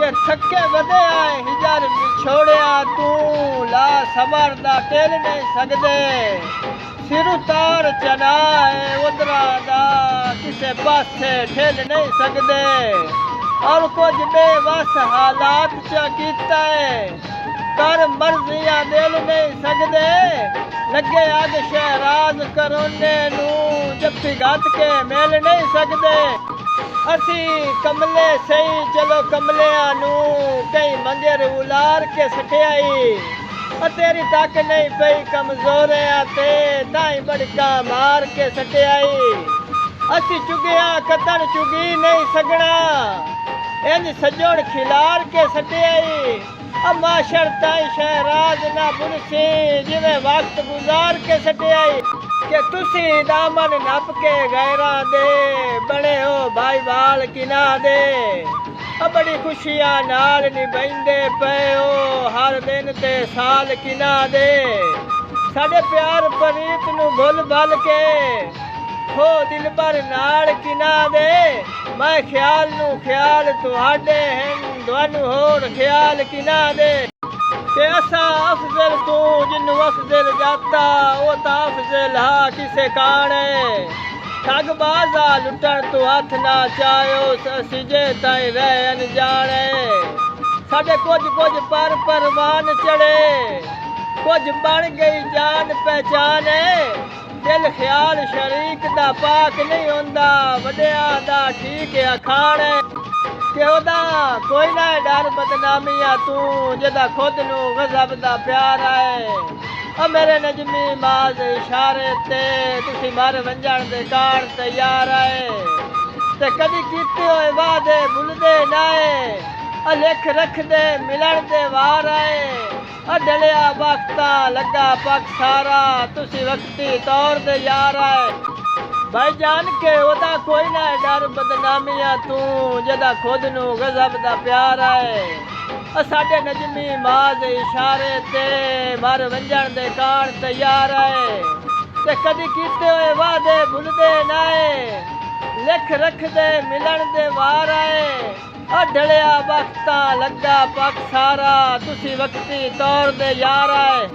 के थके वधे आए हिजर छोड़िया तू ला सबर दा टेल नहीं सकदे सिर उतार चनाए उधरा दा किसे पासे ठेल नहीं सकदे और कुछ बेवस हालात च कीता है कर मर्जियां दिल नहीं सकदे लगे अग शहराज करोने नू जफ्फी गत के मेल नहीं सकदे असी कमले सही चलो कमलिया नू कई मंगेर उलार के सटियाई तेरी तक नहीं पई कमजोरिया ते ताई बड़का मार के सटियाई असी चुगिया कतन चुगी नहीं सगना इंज सजोड़ खिलार के सटियाई माशर ताई शहराज ना बुरसी जिवें वक्त गुजार के सटियाई कि तुसी दामन नप के गैरा दे बने हो भाई बाल किना दे बड़ी खुशियां नाल निभाइंदे पे हो हर दिन ते साल किना दे साडे प्यार प्रीत नू भुल भल के हो दिल भर नाल किना दे मैं ख्याल नू ख्याल तुहाडे हैं दोनों होर ख्याल किना दे कि असा अफजल तू जिन्नू अफजल जाता वो ता अफजल हा किसे काने ठगबाजा लुटन तू हथ ना चायो सिजे ताई रह अनजाने साडे कुछ पर परवान चढ़े कुछ बन गई जान पहचाने दिल ख्याल शरीक दा पाक नहीं होंदा वड्डिया दा ठीक है अखाने कि ओदा कोई ना डर बदनामियां तू जदा खुद नू गजब दा प्यार है मेरे नजमी माज इशारे ते तुसी मर वंजन दे कार तैयार है ते कदी कीते होए वादे भुलदे नाए लिख रख दे मिलन दे वार है डलिया वक्ता लगा पक सारा तुसी वक्ती तौर दे यार है भाई जान के ओदा कोई ना डर बदनामियां तू जदा खुद नू गजब दा प्यार है साडे नजमी माज इशारे ते मर वंजन दे कार तैयार है ते कदी कीते होए वादे भुलदे नाए लिख रख दे मिलन दे वार है डलिया वक्ता लगा पक सारा तुसी वक्ती तौर दे यार है।